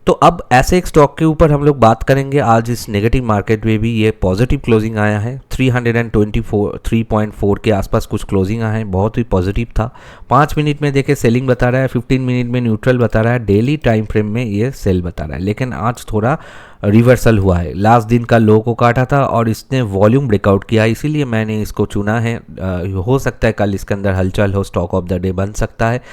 तो अब ऐसे एक स्टॉक के ऊपर हम लोग बात करेंगे। आज इस नेगेटिव मार्केट में भी ये पॉजिटिव क्लोजिंग आया है, 324 के आसपास कुछ क्लोजिंग आया है, बहुत ही पॉजिटिव था। 5 मिनट में देखे सेलिंग बता रहा है, 15 मिनट में न्यूट्रल बता रहा है, डेली टाइम फ्रेम में ये सेल बता रहा है। लेकिन आज थोड़ा रिवर्सल हुआ है, लास्ट दिन का लो को काटा था और इसने वॉल्यूम ब्रेकआउट किया, इसीलिए मैंने इसको चुना है। हो सकता है कल इसके अंदर हलचल हो, स्टॉक ऑफ द डे बन सकता है,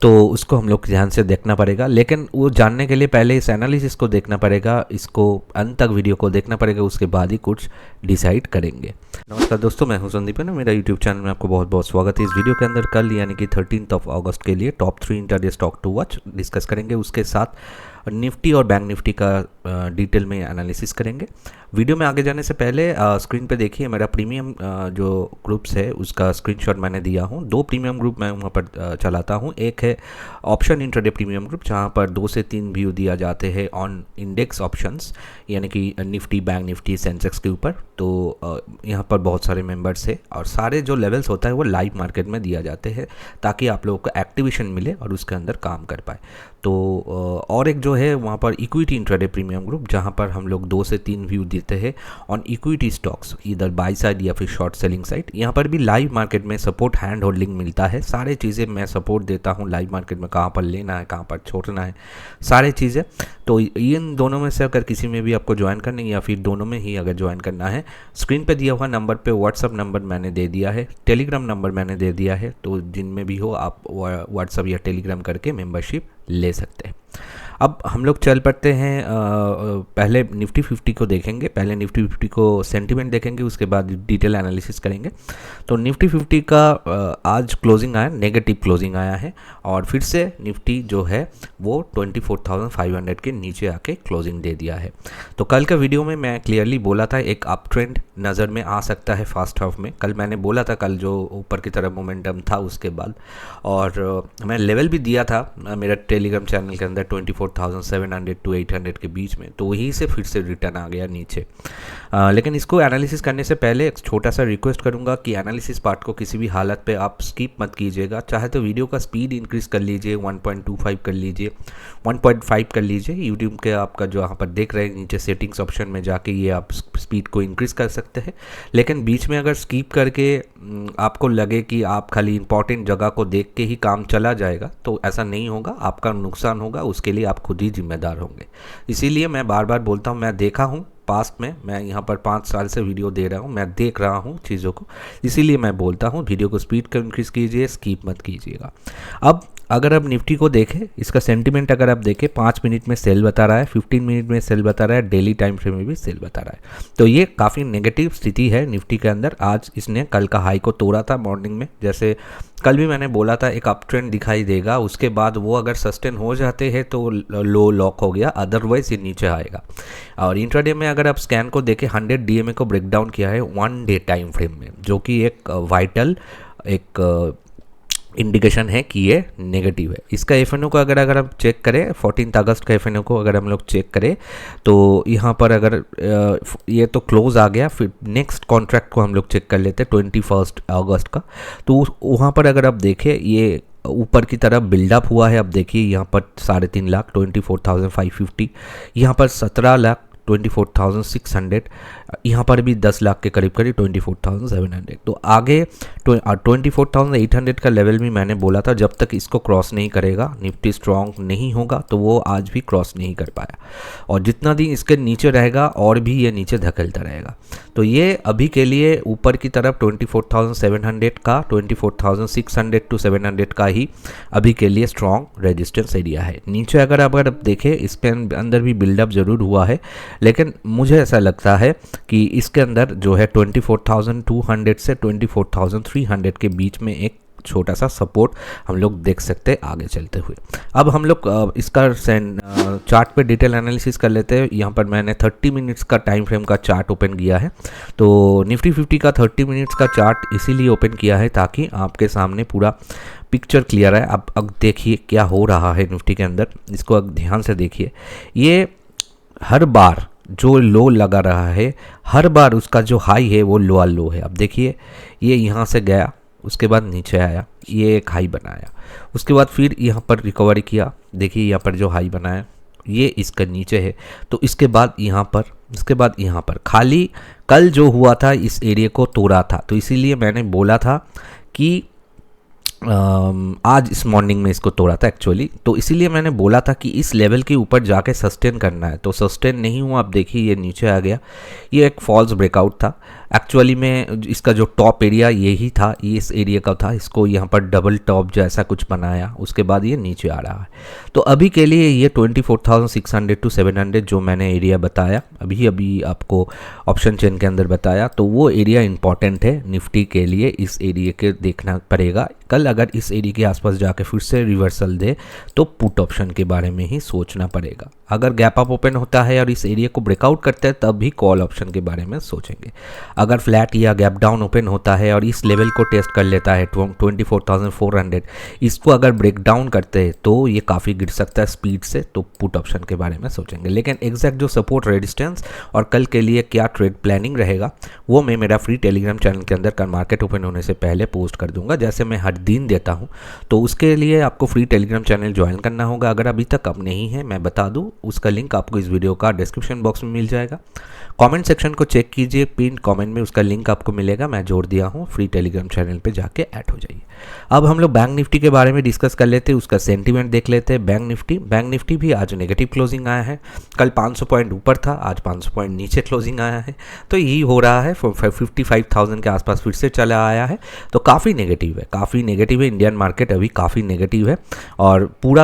तो उसको हम लोग ध्यान से देखना पड़ेगा। लेकिन वो जानने के लिए पहले इस एनालिसिस को देखना पड़ेगा, इसको अंत तक वीडियो को देखना पड़ेगा, उसके बाद ही कुछ डिसाइड करेंगे। नमस्कार दोस्तों, मैं हूं संदीप है ना, मेरा यूट्यूब चैनल में आपको बहुत बहुत स्वागत है। इस वीडियो के अंदर कल यानी कि 13 अगस्त के लिए top 3 intraday stock to watch discuss करेंगे। उसके साथ निफ्टी और बैंक निफ्टी का डिटेल में एनालिसिस करेंगे। वीडियो में आगे जाने से पहले स्क्रीन पे देखिए मेरा प्रीमियम जो ग्रुप्स है उसका स्क्रीनशॉट मैंने दिया हूँ। 2 प्रीमियम ग्रुप मैं वहाँ पर चलाता हूँ। एक है ऑप्शन इंट्राडे प्रीमियम ग्रुप, जहाँ पर 2 से 3 व्यू दिया जाते हैं ऑन इंडेक्स ऑप्शंस, यानी कि निफ्टी, बैंक निफ्टी, सेंसेक्स के ऊपर। तो यहाँ पर बहुत सारे मेंबर्स है और सारे जो लेवल्स होता है वो लाइव मार्केट में दिया जाते हैं, ताकि आप लोगों को एक्टिवेशन मिले और उसके अंदर काम कर पाए। तो और एक जो है वहाँ पर इक्विटी इंट्राडे प्रीमियम ग्रुप, जहाँ पर हम लोग 2 से 3 व्यू देते हैं ऑन इक्विटी स्टॉक्स, इधर बाई साइड या फिर शॉर्ट सेलिंग साइड। यहाँ पर भी लाइव मार्केट में सपोर्ट हैंड होल्डिंग मिलता है, सारे चीज़ें मैं सपोर्ट देता हूँ लाइव मार्केट में, कहाँ पर लेना है, कहाँ पर छोड़ना है, सारे चीज़ें। तो इन दोनों में से अगर किसी में भी आपको ज्वाइन करना है या फिर दोनों में ही अगर ज्वाइन करना है, स्क्रीन पे दिया हुआ नंबर पे व्हाट्सअप नंबर मैंने दे दिया है, टेलीग्राम नंबर मैंने दे दिया है। तो जिनमें भी हो आप व्हाट्सअप या टेलीग्राम करके मेंबरशिप ले सकते हैं। अब हम लोग चल पड़ते हैं, पहले निफ्टी 50 को देखेंगे, पहले निफ्टी 50 को सेंटीमेंट देखेंगे, उसके बाद डिटेल एनालिसिस करेंगे। तो निफ्टी 50 का आज क्लोजिंग आया, नेगेटिव क्लोजिंग आया है और फिर से निफ्टी जो है वो 24,500 के नीचे आके क्लोजिंग दे दिया है। तो कल का वीडियो में मैं क्लियरली बोला था एक अप ट्रेंड नज़र में आ सकता है फर्स्ट हाफ में। कल मैंने बोला था, कल जो ऊपर की तरफ मोमेंटम था उसके बाद, और मैं लेवल भी दिया था मेरा टेलीग्राम चैनल के अंदर 24,700 to 800 के बीच में। तो वहीं से फिर से रिटर्न आ गया नीचे। लेकिन इसको एनालिसिस करने से पहले एक छोटा सा रिक्वेस्ट करूंगा कि एनालिसिस पार्ट को किसी भी हालत पे आप स्किप मत कीजिएगा। चाहे तो वीडियो का स्पीड इंक्रीज़ कर लीजिए, 1.25 कर लीजिए, 1.5 कर लीजिए। यूट्यूब के आपका जो यहाँ पर देख रहे हैं नीचे सेटिंग्स ऑप्शन में जाके ये आप स्पीड को इंक्रीज़ कर सकते हैं। लेकिन बीच में अगर स्किप करके आपको लगे कि आप खाली इंपॉर्टेंट जगह को देख के ही काम चला जाएगा, तो ऐसा नहीं होगा, आपका नुकसान होगा, उसके लिए आप खुद ही जिम्मेदार होंगे। इसीलिए मैं बार बार बोलता हूँ, मैं देखा हूँ पास्ट में, मैं यहाँ पर 5 साल से वीडियो दे रहा हूँ, मैं देख रहा हूँ चीज़ों को, इसीलिए मैं बोलता हूँ वीडियो को स्पीड को इंक्रीज़ कीजिए, स्किप मत कीजिएगा। अब अगर आप निफ्टी को देखें, इसका सेंटीमेंट अगर आप देखें, 5 मिनट में सेल बता रहा है, 15 मिनट में सेल बता रहा है, डेली टाइम फ्रेम में भी सेल बता रहा है। तो ये काफ़ी नेगेटिव स्थिति है निफ्टी के अंदर। आज इसने कल का हाई को तोड़ा था मॉर्निंग में, जैसे कल भी मैंने बोला था एक अप ट्रेंड दिखाई देगा, उसके बाद वो अगर सस्टेन हो जाते हैं तो लो लॉक हो गया, अदरवाइज ये नीचे आएगा। और इंट्राडे में अगर आप स्कैन को देखें, 100 DMA को ब्रेक डाउन किया है 1 डे टाइम फ्रेम में, जो कि एक वाइटल एक इंडिकेशन है कि ये नेगेटिव है। इसका एफएनओ को अगर आप चेक करें, 14 अगस्त का एफएनओ को अगर हम लोग चेक करें, तो यहाँ पर अगर ये तो क्लोज आ गया, फिर नेक्स्ट कॉन्ट्रैक्ट को हम लोग चेक कर लेते हैं 21 अगस्त का। तो वहाँ पर अगर आप देखें, ये ऊपर की तरफ बिल्डअप हुआ है। अब देखिए यहाँ पर 3.5 लाख 24,550, यहाँ पर 17 लाख 24,600, यहाँ पर भी 10 लाख के करीब 24,700। तो आगे 24,800 का लेवल भी मैंने बोला था, जब तक इसको क्रॉस नहीं करेगा, निफ्टी स्ट्रॉन्ग नहीं होगा, तो वो आज भी क्रॉस नहीं कर पाया। और जितना दिन इसके नीचे रहेगा और भी ये नीचे धकेलता रहेगा। तो ये अभी के लिए ऊपर की तरफ 24,700 का, 24,600 to 700 का ही अभी के लिए स्ट्रॉन्ग रेजिस्टेंस एरिया है। नीचे अगर आप देखें, इसके अंदर भी बिल्डअप ज़रूर हुआ है, लेकिन मुझे ऐसा लगता है कि इसके अंदर जो है 24,200 से 24,300 के बीच में एक छोटा सा सपोर्ट हम लोग देख सकते हैं आगे चलते हुए। अब हम लोग इसका चार्ट पे डिटेल एनालिसिस कर लेते हैं। यहाँ पर मैंने 30 मिनट्स का टाइम फ्रेम का चार्ट ओपन किया है। तो निफ्टी 50 का 30 मिनट्स का चार्ट इसीलिए ओपन किया है ताकि आपके सामने पूरा पिक्चर क्लियर है। अब देखिए क्या हो रहा है निफ्टी के अंदर, इसको अब ध्यान से देखिए। ये हर बार जो लो लगा रहा है, हर बार उसका जो हाई है वो लोअर लो है। अब देखिए ये यहाँ से गया, उसके बाद नीचे आया, ये एक हाई बनाया, उसके बाद फिर यहाँ पर रिकवरी किया। देखिए यहाँ पर जो हाई बनाया, ये इसका नीचे है। तो इसके बाद यहाँ पर खाली कल जो हुआ था इस एरिया को तोड़ा था, तो इसीलिए मैंने बोला था कि आज इस मॉर्निंग में इसको तोड़ा था एक्चुअली, तो इसीलिए मैंने बोला था कि इस लेवल के ऊपर जाके सस्टेन करना है। तो सस्टेन नहीं हुआ, आप देखिए ये नीचे आ गया। ये एक फॉल्स ब्रेकआउट था एक्चुअली में। इसका जो टॉप एरिया यही था, ये इस एरिया का था। इसको यहाँ पर डबल टॉप जैसा कुछ बनाया, उसके बाद ये नीचे आ रहा है। तो अभी के लिए ये 24,600 to 700 जो मैंने एरिया बताया अभी आपको ऑप्शन चेन के अंदर बताया, तो वो एरिया इंपॉर्टेंट है निफ्टी के लिए। इस एरिया के देखना पड़ेगा। कल अगर इस एरिया के आसपास जाके फिर से रिवर्सल दे तो पुट ऑप्शन के बारे में ही सोचना पड़ेगा। अगर गैप अप ओपन होता है और इस एरिया को ब्रेकआउट करते हैं तब भी कॉल ऑप्शन के बारे में सोचेंगे। अगर फ्लैट या गैप डाउन ओपन होता है और इस लेवल को टेस्ट कर लेता है 24,400, इसको अगर ब्रेक डाउन करते हैं तो ये काफ़ी गिर सकता है स्पीड से, तो पुट ऑप्शन के बारे में सोचेंगे। लेकिन एग्जैक्ट जो सपोर्ट रेजिस्टेंस और कल के लिए क्या ट्रेड प्लानिंग रहेगा वो मैं मेरा फ्री टेलीग्राम चैनल के अंदर कल मार्केट ओपन होने से पहले पोस्ट कर दूंगा, जैसे मैं हर दिन देता हूँ। तो उसके लिए आपको फ्री टेलीग्राम चैनल ज्वाइन करना होगा। अगर अभी तक अब नहीं है, मैं बता दूं, उसका लिंक आपको इस वीडियो का डिस्क्रिप्शन बॉक्स में मिल जाएगा। कमेंट सेक्शन को चेक कीजिए, पिन कमेंट में उसका लिंक आपको मिलेगा, मैं जोड़ दिया हूँ। फ्री टेलीग्राम चैनल पे जाके ऐड हो जाइए। अब हम लोग बैंक निफ्टी के बारे में डिस्कस कर लेते हैं, उसका सेंटीमेंट देख लेते हैं। बैंक निफ्टी भी आज नेगेटिव क्लोजिंग आया है। कल 500 पॉइंट ऊपर था, आज 500 पॉइंट नीचे क्लोजिंग आया है। तो यही हो रहा है, 55,000 के आसपास फिर से चला आया है। तो काफ़ी नेगेटिव है। इंडियन मार्केट अभी काफ़ी नेगेटिव है और पूरा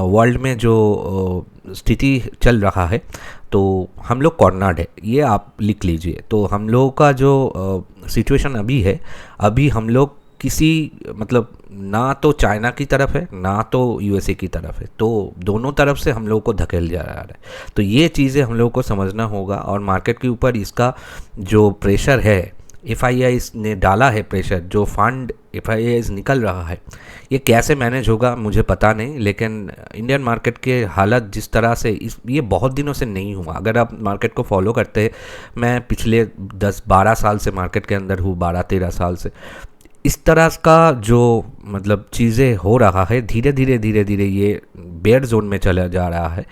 वर्ल्ड में जो स्थिति चल रहा है, तो हम लोग कॉर्नर्ड है, ये आप लिख लीजिए। तो हम लोगों का जो सिचुएशन अभी है, अभी हम लोग किसी मतलब ना तो चाइना की तरफ है ना तो यूएसए की तरफ है, तो दोनों तरफ से हम लोगों को धकेल जा रहा है। तो ये चीज़ें हम लोगों को समझना होगा और मार्केट के ऊपर इसका जो प्रेशर है, FII ने डाला है प्रेशर, जो फंड FII निकल रहा है, ये कैसे मैनेज होगा मुझे पता नहीं। लेकिन इंडियन मार्केट के हालत जिस तरह से ये बहुत दिनों से नहीं हुआ। अगर आप मार्केट को फॉलो करते हैं, मैं पिछले 10-12 साल से मार्केट के अंदर हूँ, 12-13 साल से, इस तरह का जो मतलब चीज़ें हो रहा है, धीरे धीरे ये बेयर जोन में चला जा रहा है।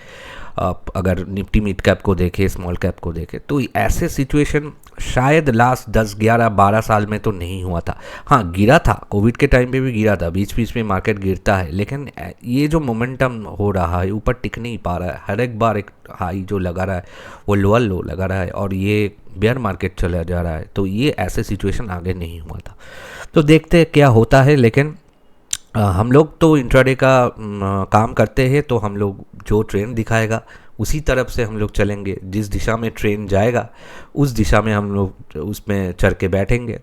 आप अगर निफ्टी मिड कैप को देखें, स्मॉल कैप को देखें, तो ऐसे सिचुएशन शायद लास्ट 10, 11, 12 साल में तो नहीं हुआ था। हाँ, गिरा था, कोविड के टाइम पे भी गिरा था, बीच में मार्केट गिरता है, लेकिन ये जो मोमेंटम हो रहा है ऊपर टिक नहीं पा रहा है। हर एक बार एक हाई जो लगा रहा है वो लोअर लो लगा रहा है और ये बेयर मार्केट चला जा रहा है। तो ये ऐसे सिचुएशन आगे नहीं हुआ था। तो देखते हैं क्या होता है। लेकिन हम लोग तो इंट्राडे का काम करते हैं, तो हम लोग जो ट्रेंड दिखाएगा उसी तरफ से हम लोग चलेंगे। जिस दिशा में ट्रेंड जाएगा उस दिशा में हम लोग उसमें चढ़ के बैठेंगे।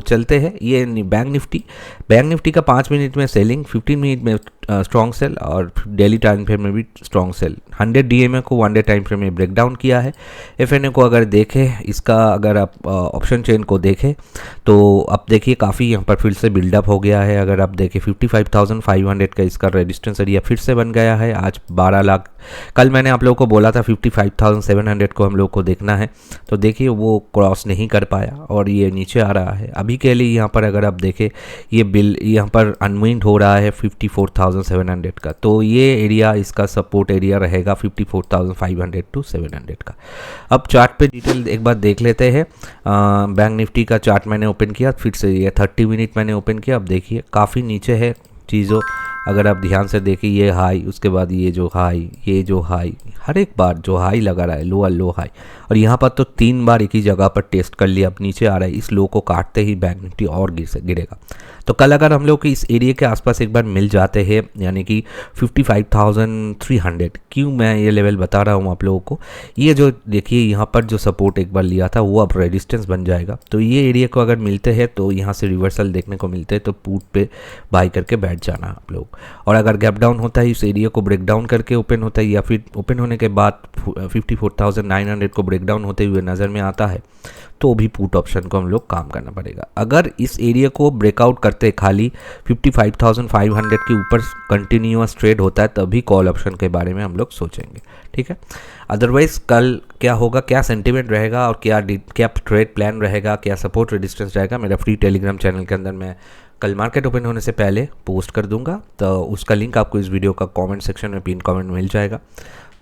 चलते हैं। ये बैंक निफ्टी का 5 मिनट में सेलिंग, 15 मिनट में स्ट्रॉन्ग सेल और डेली टाइम फ्रेम में भी स्ट्रॉन्ग सेल। 100 DMA को 1 डे टाइम फ्रेम में ब्रेक डाउन किया है। FNA को अगर देखें, इसका अगर आप ऑप्शन चेन को देखें तो आप देखिए काफ़ी यहाँ पर फिर से बिल्डअप हो गया है। अगर आप देखें 55,500 का इसका रेजिस्टेंस एरिया फिर से बन गया है। आज 12 लाख, कल मैंने आप लोगों को बोला था 55,700 को हम लोग को देखना है, तो देखिए वो क्रॉस नहीं कर पाया और ये नीचे आ रहा है। अभी के लिए यहाँ पर अगर आप देखें, ये बिल यहाँ पर अनवाइंड हो रहा है 54,700 का, तो ये एरिया इसका सपोर्ट एरिया रहेगा 54,500 to 700 का। अब चार्ट पे डिटेल एक बार देख लेते हैं। बैंक निफ्टी का चार्ट मैंने ओपन किया, फिर से ये 30 मिनट मैंने ओपन किया। अब देखिए काफ़ी नीचे है चीज़ों, अगर आप ध्यान से देखिए ये हाई, उसके बाद ये जो हाई, हर एक बार जो हाई लगा रहा है, लो हाई, और यहाँ पर तो 3 बार एक ही जगह पर टेस्ट कर लिया, अब नीचे आ रहा है। इस लो को काटते ही बैंक निफ्टी और गिरेगा। तो कल अगर हम लोग इस एरिया के आसपास एक बार मिल जाते हैं, यानी कि 55,300, क्यों मैं ये लेवल बता रहा हूँ आप लोगों को, ये जो देखिए यहाँ पर जो सपोर्ट एक बार लिया था वो अब रेजिस्टेंस बन जाएगा। तो ये एरिया को अगर मिलते हैं तो यहाँ से रिवर्सल देखने को मिलते हैं, तो पुट पे बाई करके बैठ जाना आप लोग। और अगर गैप डाउन होता है, इस एरिया को ब्रेक डाउन करके ओपन होता है, या फिर ओपन होने के बाद 54,900 को ब्रेक डाउन होते हुए नज़र में आता है, तो भी पुट ऑप्शन को हम लोग काम करना पड़ेगा। अगर इस एरिया को ब्रेकआउट करते खाली 55,500 के ऊपर कंटिन्यूअस ट्रेड होता है, तभी कॉल ऑप्शन के बारे में हम लोग सोचेंगे, ठीक है। अदरवाइज कल क्या होगा, क्या सेंटिमेंट रहेगा और क्या ट्रेड प्लान रहेगा, क्या सपोर्ट रेजिस्टेंस रहेगा, मेरा फ्री टेलीग्राम चैनल के अंदर मैं कल मार्केट ओपन होने से पहले पोस्ट कर दूंगा, तो उसका लिंक आपको इस वीडियो का कमेंट सेक्शन में पिन कमेंट मिल जाएगा,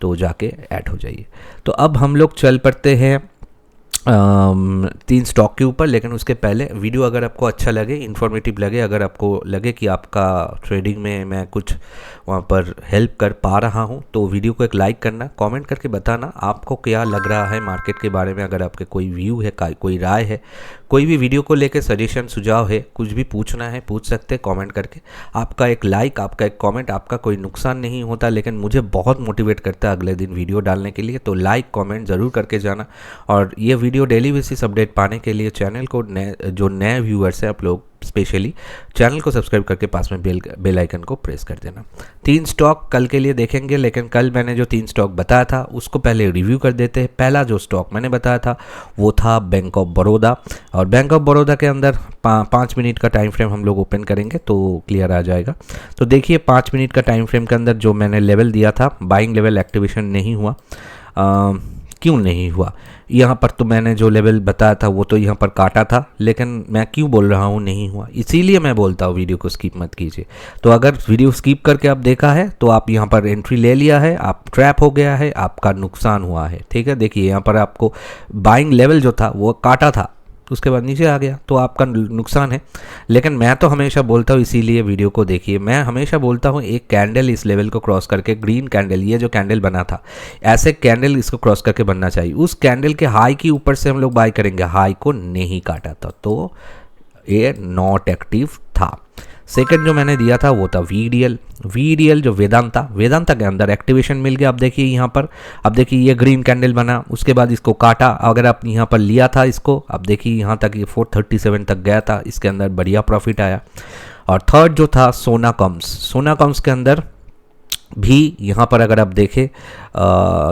तो जाके ऐड हो जाइए। तो अब हम लोग चल पड़ते हैं 3 स्टॉक के ऊपर। लेकिन उसके पहले वीडियो अगर आपको अच्छा लगे, इन्फॉर्मेटिव लगे, अगर आपको लगे कि आपका ट्रेडिंग में मैं कुछ वहाँ पर हेल्प कर पा रहा हूँ, तो वीडियो को एक लाइक करना, कमेंट करके बताना आपको क्या लग रहा है मार्केट के बारे में। अगर आपके कोई व्यू है, कोई राय है, कोई भी वीडियो को लेकर सजेशन सुझाव है, कुछ भी पूछना है पूछ सकते हैं कमेंट करके। आपका एक लाइक, आपका एक कमेंट, आपका कोई नुकसान नहीं होता, लेकिन मुझे बहुत मोटिवेट करता है अगले दिन वीडियो डालने के लिए। तो लाइक कमेंट ज़रूर करके जाना। और ये वीडियो डेली बेसिस अपडेट पाने के लिए चैनल को जो नए व्यूअर्स हैं आप लोग स्पेशली चैनल को सब्सक्राइब करके पास में बेल आइकन को प्रेस कर देना। 3 स्टॉक कल के लिए देखेंगे, लेकिन कल मैंने जो 3 स्टॉक बताया था उसको पहले रिव्यू कर देते हैं। पहला जो स्टॉक मैंने बताया था वो था बैंक ऑफ बड़ौदा, और बैंक ऑफ बड़ौदा के अंदर 5 मिनट का टाइम फ्रेम हम लोग ओपन करेंगे तो क्लियर आ जाएगा। तो देखिए 5 मिनट का टाइम फ्रेम के अंदर जो मैंने लेवल दिया था, बाइंग लेवल एक्टिवेशन नहीं हुआ। क्यों नहीं हुआ? यहाँ पर तो मैंने जो लेवल बताया था वो तो यहाँ पर काटा था, लेकिन मैं क्यों बोल रहा हूँ नहीं हुआ, इसीलिए मैं बोलता हूँ वीडियो को स्किप मत कीजिए। तो अगर वीडियो स्किप करके आप देखा है तो आप यहाँ पर एंट्री ले लिया है, आप ट्रैप हो गया है, आपका नुकसान हुआ है। ठीक है, देखिए यहाँ पर आपको बाइंग लेवल जो था वो काटा था, उसके बाद नीचे आ गया, तो आपका नुकसान है। लेकिन मैं तो हमेशा बोलता हूँ, इसीलिए वीडियो को देखिए, मैं हमेशा बोलता हूँ एक कैंडल इस लेवल को क्रॉस करके, ग्रीन कैंडल, ये जो कैंडल बना था ऐसे कैंडल इसको क्रॉस करके बनना चाहिए। उस कैंडल के हाई के ऊपर से हम लोग बाय करेंगे, हाई को नहीं काटा था तो ये नॉट एक्टिव था। सेकंड जो मैंने दिया था वो था वीडीएल जो वेदांता के अंदर एक्टिवेशन मिल गया। अब देखिए यहाँ पर, अब देखिए ये ग्रीन कैंडल बना, उसके बाद इसको काटा। अगर आप यहाँ पर लिया था इसको, अब देखिए यहाँ तक ये 437 तक गया था, इसके अंदर बढ़िया प्रॉफिट आया। और थर्ड जो था सोना कॉम्स के अंदर भी यहाँ पर अगर आप देखें,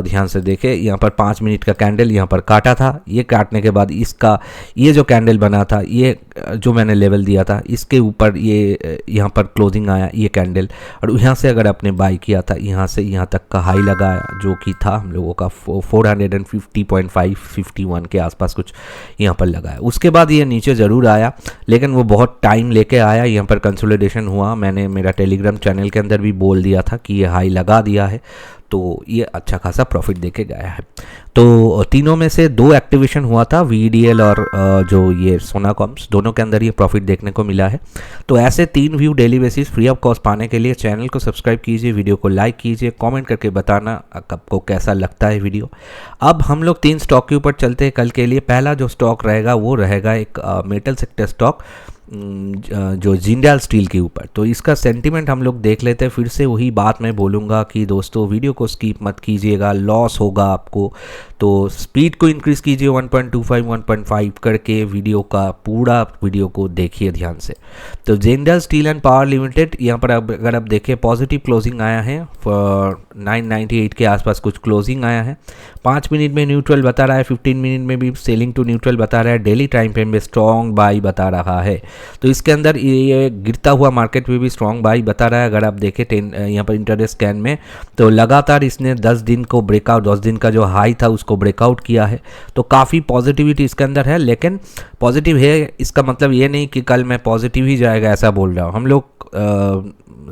ध्यान से देखें, यहाँ पर 5 मिनट का कैंडल यहाँ पर काटा था। ये काटने के बाद इसका ये जो कैंडल बना था, ये जो मैंने लेवल दिया था इसके ऊपर ये यहाँ पर क्लोजिंग आया ये कैंडल, और यहाँ से अगर आपने बाई किया था, यहाँ से यहाँ तक का हाई लगाया जो कि था हम लोगों का 450.551 के आसपास कुछ यहाँ पर लगाया। उसके बाद ये नीचे ज़रूर आया, लेकिन वो बहुत टाइम लेके आया। यहाँ पर कंसोलिडेशन हुआ, मैंने मेरा टेलीग्राम चैनल के अंदर भी बोल दिया था कि ये हाई लगा दिया है, तो ये अच्छा खासा प्रॉफिट देके गया है। तो तीनों में से 2 एक्टिवेशन हुआ था, वीडीएल और जो ये सोना कॉम्स, दोनों के अंदर ये प्रॉफिट देखने को मिला है। तो ऐसे 3 view daily basis free of cost पाने के लिए चैनल को सब्सक्राइब कीजिए, वीडियो को लाइक कीजिए, कमेंट करके बताना आपको कैसा लगता है वीडियो। अब हम लोग 3 स्टॉक के ऊपर चलते हैं कल के लिए। पहला जो स्टॉक रहेगा वो रहेगा एक मेटल सेक्टर स्टॉक जो जिंदाल स्टील के ऊपर। तो इसका सेंटीमेंट हम लोग देख लेते हैं। फिर से वही बात मैं बोलूँगा कि दोस्तों वीडियो को स्किप मत कीजिएगा, लॉस होगा आपको। तो स्पीड को इंक्रीज़ कीजिए 1.25 1.5 करके, वीडियो का पूरा वीडियो को देखिए ध्यान से। तो Jindal steel and power limited, यहाँ पर अगर आप देखें पॉजिटिव क्लोजिंग आया है, 998 के आसपास कुछ क्लोजिंग आया है। 5 मिनट में न्यूट्रल बता रहा है, 15 मिनट में भी सेलिंग टू न्यूट्रल बता रहा है, डेली टाइम फ्रेम में स्ट्रॉन्ग बाई बता रहा है। तो इसके अंदर ये गिरता हुआ मार्केट में भी स्ट्रॉन्ग बाई बता रहा है। अगर आप देखें यहाँ पर इंटरडे स्कैन में, तो लगातार इसने 10 दिन को ब्रेकआउट, 10 दिन का जो हाई था उसको ब्रेकआउट किया है। तो काफ़ी पॉजिटिविटी इसके अंदर है, लेकिन पॉजिटिव है इसका मतलब ये नहीं कि कल मैं पॉजिटिव ही जाएगा ऐसा बोल रहा हूँ। हम लोग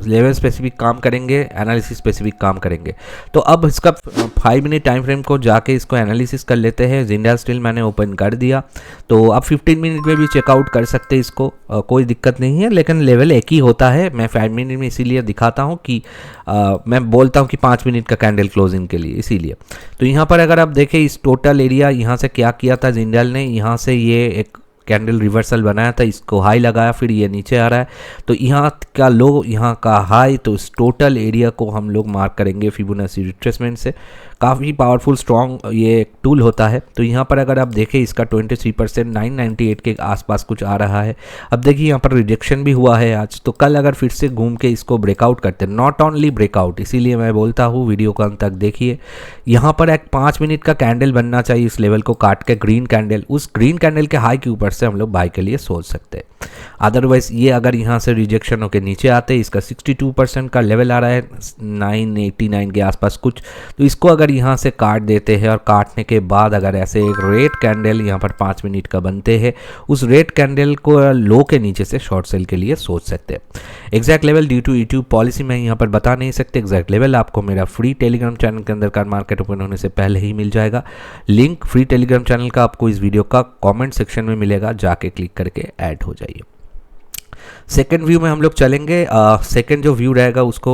लेवल स्पेसिफिक काम करेंगे, एनालिसिस स्पेसिफिक काम करेंगे। तो अब इसका 5 मिनट टाइम फ्रेम को जाके इसको एनालिसिस कर लेते हैं। जिंदाल स्टील मैंने ओपन कर दिया, तो अब 15 मिनट में भी चेकआउट कर सकते हैं इसको, कोई दिक्कत नहीं है। लेकिन लेवल एक ही होता है, मैं 5 मिनट में इसीलिए दिखाता हूँ कि मैं बोलता हूँ कि 5 मिनट का कैंडल क्लोजिंग के लिए, इसीलिए। तो यहाँ पर अगर आप देखें इस टोटल एरिया, यहाँ से क्या किया था जिंदाल ने, यहाँ से ये एक कैंडल रिवर्सल बनाया था, इसको हाई लगाया, फिर ये नीचे आ रहा है। तो यहाँ का लो, यहाँ का हाई, तो इस टोटल एरिया को हम लोग मार्क करेंगे फिबोनाची रिट्रेसमेंट से। काफ़ी पावरफुल स्ट्रॉन्ग ये एक टूल होता है। तो यहाँ पर अगर आप देखें इसका 23% 998 के आसपास कुछ आ रहा है। अब देखिए यहाँ पर रिजेक्शन भी हुआ है आज, तो कल अगर फिर से घूम के इसको ब्रेकआउट करते हैं, नॉट ओनली ब्रेकआउट, इसीलिए मैं बोलता हूँ वीडियो का अंत तक देखिए। यहाँ पर एक 5 मिनट का कैंडल बनना चाहिए इस लेवल को काट के, ग्रीन कैंडल, उस ग्रीन कैंडल के हाई के ऊपर से हम लोग बाय के लिए सोच सकते हैं। अदरवाइज ये अगर यहाँ से रिजेक्शन होकर नीचे आते हैं, इसका 62% का लेवल आ रहा है 989 के आसपास कुछ, तो इसको अगर यहाँ से काट देते हैं और काटने के बाद अगर ऐसे एक रेड कैंडल यहाँ पर 5 मिनट का बनते हैं, उस रेड कैंडल को लो के नीचे से शॉर्ट सेल के लिए सोच सकते हैं। Exact level due to YouTube policy में यहाँ पर बता नहीं सकते। एग्जैक्ट लेवल आपको मेरा फ्री टेलीग्राम चैनल के अंदर कार मार्केट ओपन होने से पहले ही मिल जाएगा। लिंक फ्री टेलीग्राम चैनल का आपको इस वीडियो का कमेंट सेक्शन में मिलेगा, जाके क्लिक करके ऐड हो जाइए। सेकेंड व्यू में हम लोग चलेंगे। सेकेंड जो व्यू रहेगा उसको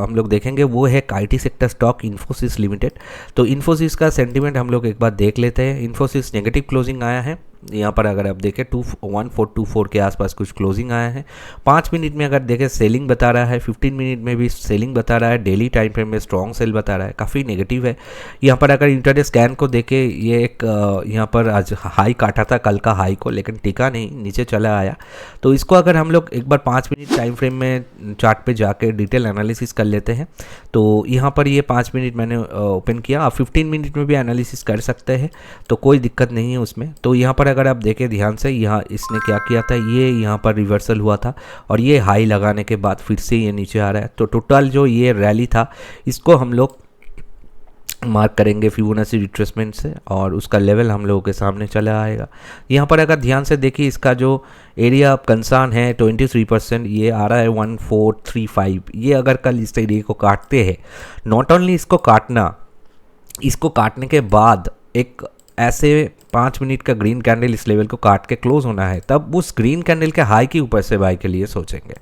हम लोग देखेंगे, वो है IT sector stock Infosys limited. तो इन्फोसिस का सेंटीमेंट हम लोग एक बार देख लेते हैं। इन्फोसिस नेगेटिव क्लोजिंग आया है यहाँ पर, अगर आप देखें 1424 के आसपास कुछ क्लोजिंग आया है। 5 मिनट में अगर देखें सेलिंग बता रहा है, 15 मिनट में भी सेलिंग बता रहा है, डेली टाइम फ्रेम में स्ट्रॉन्ग सेल बता रहा है, काफ़ी नेगेटिव है। यहाँ पर अगर इंटरडे स्कैन को देखें, ये एक यहाँ पर आज हाई काटा था कल का हाई को, लेकिन टिका नहीं, नीचे चला आया। तो इसको अगर हम लोग एक बार 5 मिनट टाइम फ्रेम में चार्ट पे जाके डिटेल एनालिसिस कर लेते हैं, तो यहाँ पर ये 5 मिनट मैंने ओपन किया। आप 15 मिनट में भी एनालिसिस कर सकते हैं, तो कोई दिक्कत नहीं है उसमें। तो यहाँ पर अगर आप देखें ध्यान से, यहाँ इसने क्या किया था, ये यहाँ पर रिवर्सल हुआ था और ये हाई लगाने के बाद फिर से ये नीचे आ रहा है। तो टोटल जो ये रैली था, इसको हम लोग मार्क करेंगे फिबोनाची रिट्रेसमेंट से, और उसका लेवल हम लोगों के सामने चला आएगा। यहाँ पर अगर ध्यान से देखिए, इसका जो एरिया ऑफ कंसर्न है 23%, ये आ रहा है 1435। ये अगर कल इस एरिया को काटते हैं, नॉट ओनली इसको काटना, इसको काटने के बाद एक ऐसे 5 मिनट का ग्रीन कैंडल इस लेवल को काट के क्लोज होना है, तब उस ग्रीन कैंडल के हाई के ऊपर से बाय के लिए सोचेंगे।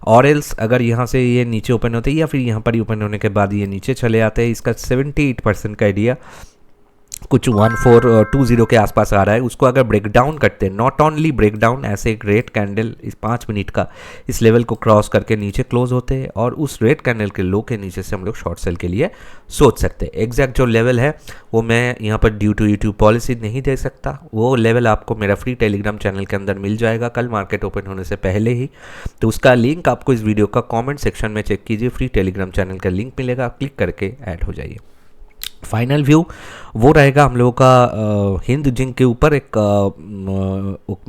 और एल्स अगर यहाँ से ये नीचे ओपन होते हैं या फिर यहाँ पर ही ओपन होने के बाद ये नीचे चले आते हैं, इसका 78% का एरिया कुछ 1420 के आसपास आ रहा है, उसको अगर ब्रेक डाउन करते हैं, नॉट ओनली ब्रेक डाउन, ऐसे एक रेड कैंडल इस 5 मिनट का इस लेवल को क्रॉस करके नीचे क्लोज होते हैं, और उस रेड कैंडल के लो के नीचे से हम लोग शॉर्ट सेल के लिए सोच सकते हैं। एग्जैक्ट जो लेवल है वो मैं यहाँ पर ड्यू टू यूट्यूब पॉलिसी नहीं दे सकता, वो लेवल आपको मेरा फ्री टेलीग्राम चैनल के अंदर मिल जाएगा कल मार्केट ओपन होने से पहले ही। तो उसका लिंक आपको इस वीडियो का कॉमेंट सेक्शन में चेक कीजिए, फ्री टेलीग्राम चैनल का लिंक मिलेगा, क्लिक करके ऐड हो जाइए। फाइनल व्यू वो रहेगा हम लोगों का हिंद जिंक के ऊपर, एक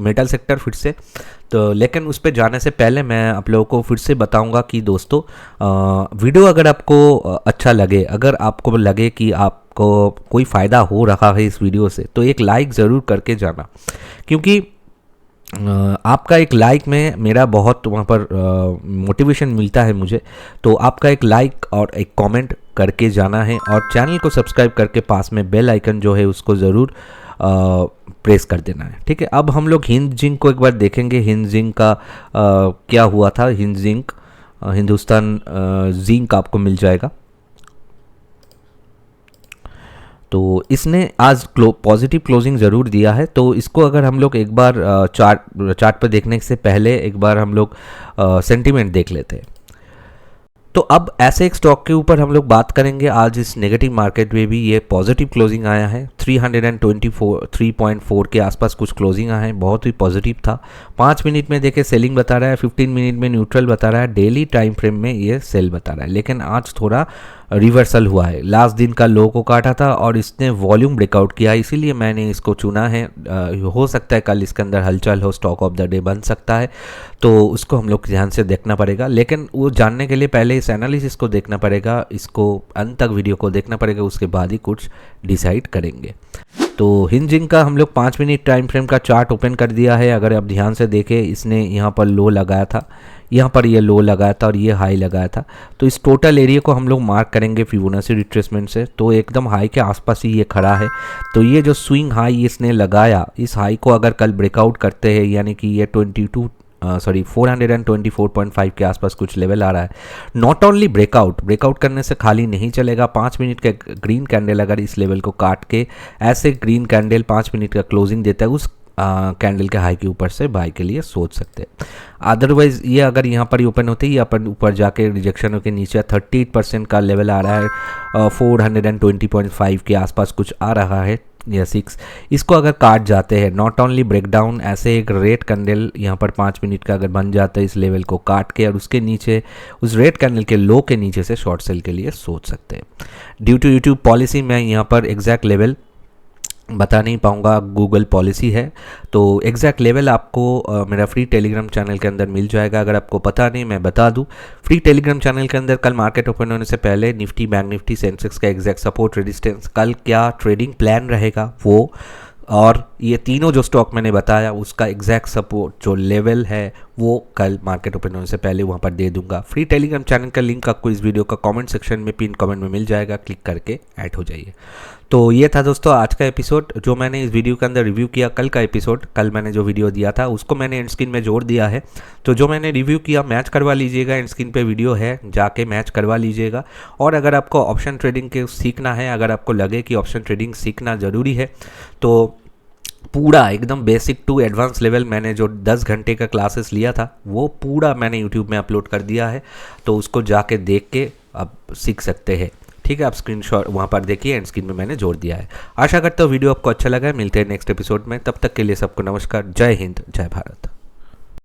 मेटल सेक्टर फिर से। तो लेकिन उस पर जाने से पहले मैं आप लोगों को फिर से बताऊंगा कि दोस्तों, वीडियो अगर आपको अच्छा लगे, अगर आपको लगे कि आपको कोई फ़ायदा हो रहा है इस वीडियो से, तो एक लाइक ज़रूर करके जाना, क्योंकि आपका एक लाइक में मेरा बहुत वहाँ पर मोटिवेशन मिलता है मुझे। तो आपका एक लाइक और एक कमेंट करके जाना है, और चैनल को सब्सक्राइब करके पास में बेल आइकन जो है उसको ज़रूर प्रेस कर देना है, ठीक है। अब हम लोग हिंद जिंक को एक बार देखेंगे, हिंद जिंक का क्या हुआ था। हिंद जिंक हिंदुस्तान जिंक आपको मिल जाएगा। तो इसने आज पॉजिटिव क्लोजिंग ज़रूर दिया है, तो इसको अगर हम लोग एक बार चार्ट पर देखने से पहले एक बार हम लोग सेंटीमेंट देख लेते हैं। तो अब ऐसे एक स्टॉक के ऊपर हम लोग बात करेंगे। आज इस नेगेटिव मार्केट में भी ये पॉजिटिव क्लोजिंग आया है, 324.3 के आसपास कुछ क्लोजिंग आया है, बहुत ही पॉजिटिव था। 5 मिनट में देखे सेलिंग बता रहा है, 15 मिनट में न्यूट्रल बता रहा है, डेली टाइम फ्रेम में ये सेल बता रहा है, लेकिन आज थोड़ा रिवर्सल हुआ है। लास्ट दिन का लो को काटा था और इसने वॉल्यूम ब्रेकआउट किया, इसीलिए मैंने इसको चुना है। हो सकता है कल इसके अंदर हलचल हो, स्टॉक ऑफ द डे बन सकता है, तो उसको हम लोग ध्यान से देखना पड़ेगा। लेकिन वो जानने के लिए पहले इस एनालिसिस को देखना पड़ेगा, इसको अंत तक वीडियो को देखना पड़ेगा, उसके बाद ही कुछ डिसाइड करेंगे। तो हिंद जिंक का हम लोग 5 मिनट टाइम फ्रेम का चार्ट ओपन कर दिया है। अगर आप ध्यान से देखें, इसने यहाँ पर लो लगाया था, यहाँ पर ये लो लगाया था और ये हाई लगाया था। तो इस टोटल एरिया को हम लोग मार्क करेंगे फिबोनाची रिट्रेसमेंट से। तो एकदम हाई के आसपास ही ये खड़ा है। तो ये जो स्विंग हाई इसने लगाया, इस हाई को अगर कल ब्रेकआउट करते हैं, यानी कि ये 424.5 के आसपास कुछ लेवल आ रहा है। नॉट ओनली ब्रेकआउट करने से खाली नहीं चलेगा। 5 मिनट का ग्रीन कैंडल अगर इस लेवल को काट के ऐसे ग्रीन कैंडल 5 मिनट का क्लोजिंग देता है, उस कैंडल के हाई के ऊपर से बाय के लिए सोच सकते हैं। अदरवाइज ये अगर यहाँ पर ही ओपन होते ही अपन ऊपर जाके रिजेक्शन के नीचे 38% का लेवल आ रहा है, 420.5 के आसपास कुछ आ रहा है या 6, इसको अगर काट जाते हैं, नॉट ओनली ब्रेकडाउन, ऐसे एक रेड कैंडल यहाँ पर 5 मिनट का अगर बन जाता है इस लेवल को काट के, और उसके नीचे उस रेड कैंडल के लो के नीचे से शॉर्ट सेल के लिए सोच सकते हैं। ड्यू टू यूट्यूब पॉलिसी मैं यहाँ पर एग्जैक्ट लेवल बता नहीं पाऊँगा, गूगल पॉलिसी है। तो एग्जैक्ट लेवल आपको मेरा फ्री टेलीग्राम चैनल के अंदर मिल जाएगा। अगर आपको पता नहीं मैं बता दूं, फ्री टेलीग्राम चैनल के अंदर कल मार्केट ओपन होने से पहले निफ्टी, बैंक निफ्टी, सेंसेक्स का एग्जैक्ट सपोर्ट रेजिस्टेंस, कल क्या ट्रेडिंग प्लान रहेगा वो, और ये तीनों जो स्टॉक मैंने बताया उसका एग्जैक्ट सपोर्ट जो लेवल है वो कल मार्केट ओपन होने से पहले वहाँ पर दे दूंगा। फ्री टेलीग्राम चैनल का लिंक आपको इस वीडियो का कमेंट सेक्शन में, पिन कमेंट में मिल जाएगा, क्लिक करके ऐड हो जाइए। तो ये था दोस्तों आज का एपिसोड जो मैंने इस वीडियो के अंदर रिव्यू किया। कल का एपिसोड, कल मैंने जो वीडियो दिया था उसको मैंने एंड स्क्रीन में जोड़ दिया है। तो जो मैंने रिव्यू किया मैच करवा लीजिएगा, एंड स्क्रीन पे वीडियो है, जाके मैच करवा लीजिएगा। और अगर आपको ऑप्शन ट्रेडिंग के सीखना है, अगर आपको लगे कि ऑप्शन ट्रेडिंग सीखना ज़रूरी है, तो पूरा एकदम बेसिक टू एडवांस लेवल मैंने जो 10 घंटे का क्लासेस लिया था वो पूरा मैंने यूट्यूब में अपलोड कर दिया है। तो उसको जाके देख के आप सीख सकते हैं। ठीक है, आप स्क्रीनशॉट वहाँ पर देखिए, एंड स्क्रीन में मैंने जोड़ दिया है। आशा करता हूँ वीडियो आपको अच्छा लगा है। मिलते हैं नेक्स्ट एपिसोड में, तब तक के लिए सबको नमस्कार। जय हिंद, जय भारत।